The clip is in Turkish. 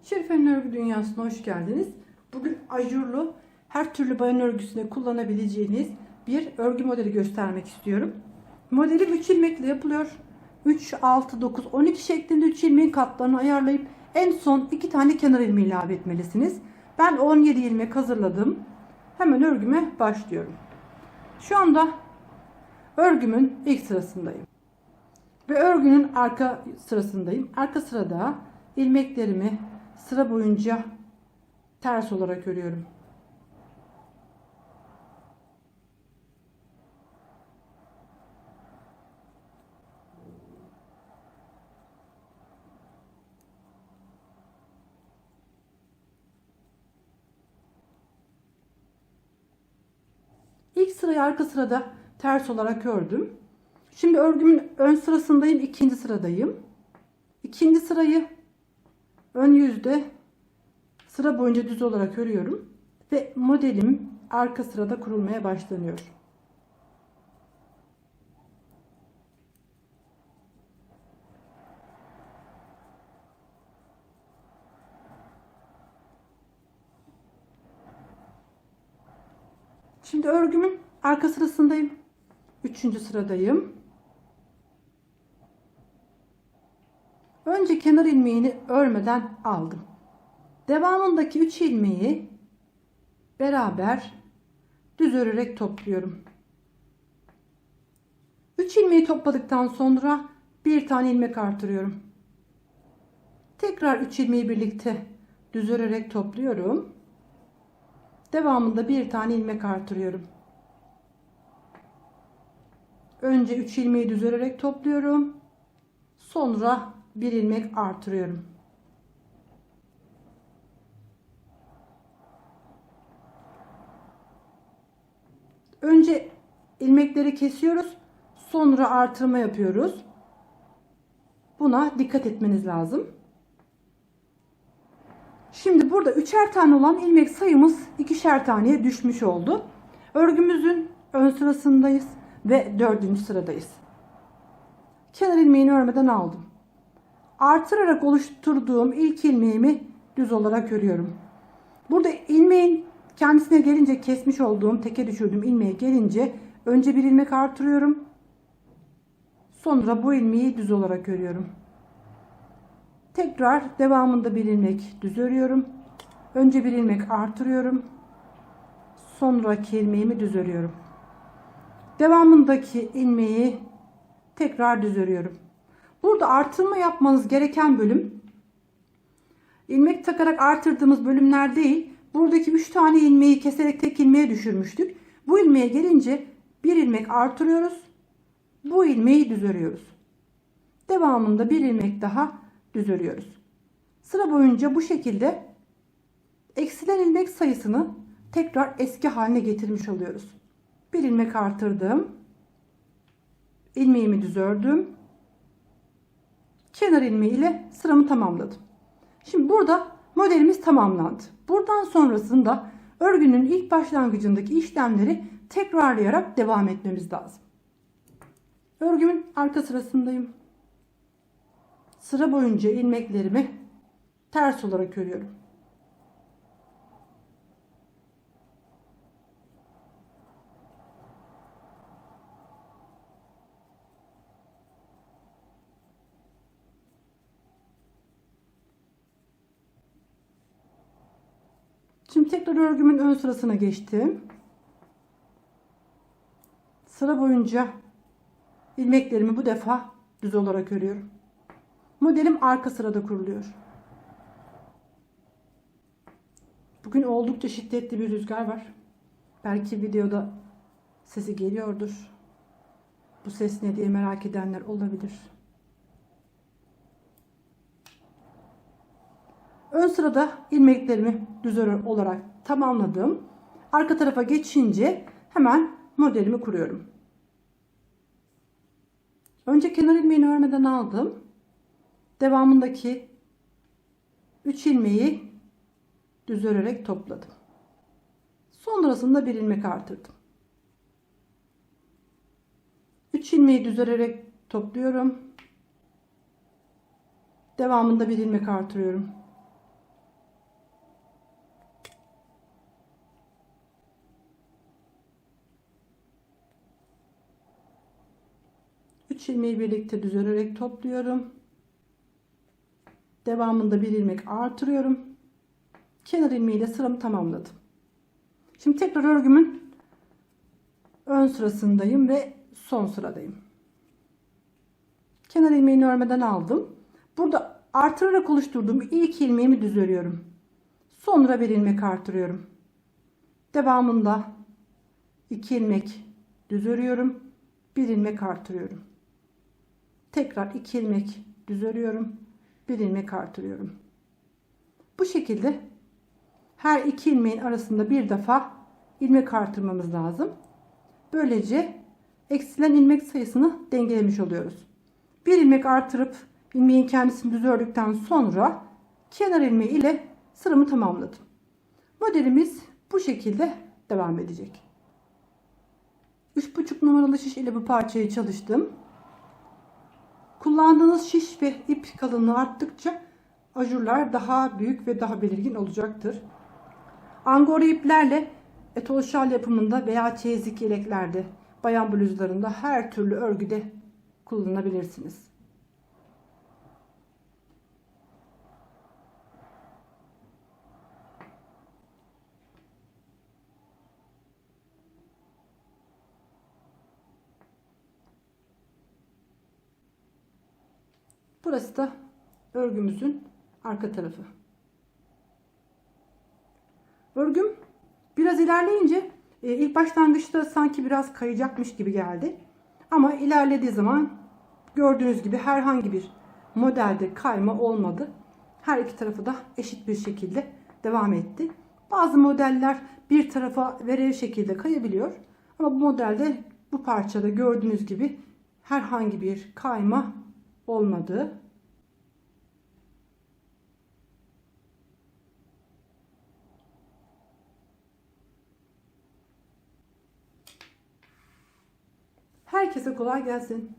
Şerife'nin örgü dünyasına hoş geldiniz. Bugün ajurlu her türlü bayan örgüsüne kullanabileceğiniz bir örgü modeli göstermek istiyorum. Modelim 3 ilmekle yapılıyor. 3, 6, 9, 12 şeklinde 3 ilmeğin katlarını ayarlayıp en son 2 tane kenar ilmeği ilave etmelisiniz. Ben 17 ilmek hazırladım. Hemen örgüme başlıyorum. Şu anda örgümün ilk sırasındayım. Ve örgünün arka sırasındayım. Arka sırada ilmeklerimi sıra boyunca ters olarak örüyorum. İlk sırayı arka sırada ters olarak ördüm. Şimdi örgümün ön sırasındayım, ikinci sıradayım. İkinci sırayı ön yüzde sıra boyunca düz olarak örüyorum ve modelim arka sırada kurulmaya başlanıyor. Şimdi örgümün arka sırasındayım. Üçüncü sıradayım. Önce kenar ilmeğini örmeden aldım. Devamındaki 3 ilmeği beraber düz örerek topluyorum. 3 ilmeği topladıktan sonra bir tane ilmek artırıyorum. Tekrar 3 ilmeği birlikte düz örerek topluyorum. Devamında bir tane ilmek artırıyorum. Önce 3 ilmeği düz örerek topluyorum. Sonra bir ilmek artırıyorum. Önce ilmekleri kesiyoruz. Sonra artırma yapıyoruz. Buna dikkat etmeniz lazım. Şimdi burada 3'er tane olan ilmek sayımız 2'şer taneye düşmüş oldu. Örgümüzün ön sırasındayız ve 4. sıradayız. Kenar ilmeğini örmeden aldım. Artırarak oluşturduğum ilk ilmeğimi düz olarak örüyorum. Burada ilmeğin kendisine gelince, kesmiş olduğum, teke düşürdüğüm ilmeğe gelince önce bir ilmek artırıyorum. Sonra bu ilmeği düz olarak örüyorum. Tekrar devamında bir ilmek düz örüyorum. Önce bir ilmek artırıyorum. Sonraki ilmeğimi düz örüyorum. Devamındaki ilmeği tekrar düz örüyorum. Burada artırma yapmanız gereken bölüm ilmek takarak artırdığımız bölümler değil. Buradaki 3 tane ilmeği keserek tek ilmeğe düşürmüştük. Bu ilmeğe gelince bir ilmek artırıyoruz. Bu ilmeği düz örüyoruz. Devamında bir ilmek daha düz örüyoruz. Sıra boyunca bu şekilde eksilen ilmek sayısını tekrar eski haline getirmiş oluyoruz. Bir ilmek artırdım. İlmeğimi düz ördüm. Kenar ilmeği ile sıramı tamamladım. Şimdi burada modelimiz tamamlandı. Buradan sonrasında örgünün ilk başlangıcındaki işlemleri tekrarlayarak devam etmemiz lazım. Örgümün arka sırasındayım. Sıra boyunca ilmeklerimi ters olarak örüyorum. Şimdi tekrar örgümün ön sırasına geçtim. Sıra boyunca ilmeklerimi bu defa düz olarak örüyorum. Modelim arka sırada kuruluyor. Bugün oldukça şiddetli bir rüzgar var. Belki videoda sesi geliyordur. Bu ses ne diye merak edenler olabilir. Ön sırada ilmeklerimi düz olarak tamamladım. Arka tarafa geçince hemen modelimi kuruyorum. Önce kenar ilmeğini örmeden aldım. Devamındaki 3 ilmeği düz örerek topladım. Sonrasında bir ilmek artırdım. 3 ilmeği düz örerek topluyorum. Devamında bir ilmek artırıyorum. 3 ilmeği birlikte düz örerek topluyorum. Devamında bir ilmek artırıyorum. Kenar ilmeğiyle sıramı tamamladım. Şimdi tekrar örgümün ön sırasındayım ve son sıradayım. Kenar ilmeğini örmeden aldım. Burada artırarak oluşturduğum ilk ilmeğimi düz örüyorum. Sonra bir ilmek artırıyorum. Devamında 2 ilmek düz örüyorum. Bir ilmek artırıyorum. Tekrar 2 ilmek düz örüyorum. Bir ilmek artırıyorum. Bu şekilde her iki ilmeğin arasında bir defa ilmek artırmamız lazım. Böylece eksilen ilmek sayısını dengelemiş oluyoruz. Bir ilmek artırıp ilmeğin kendisini düz ördükten sonra kenar ilmeği ile sıramı tamamladım. Modelimiz bu şekilde devam edecek. 3,5 numaralı şiş ile bu parçayı çalıştım. Kullandığınız şiş ve ip kalınlığı arttıkça ajurlar daha büyük ve daha belirgin olacaktır. Angora iplerle etol şal yapımında veya çeyizlik yeleklerde, bayan bluzlarında, her türlü örgüde kullanabilirsiniz. Burası da örgümüzün arka tarafı. Örgüm biraz ilerleyince ilk başlangıçta sanki biraz kayacakmış gibi geldi. Ama ilerlediği zaman gördüğünüz gibi herhangi bir modelde kayma olmadı. Her iki tarafı da eşit bir şekilde devam etti. Bazı modeller bir tarafa verev şekilde kayabiliyor. Ama bu modelde, bu parçada gördüğünüz gibi herhangi bir kayma olmadı. Herkese kolay gelsin.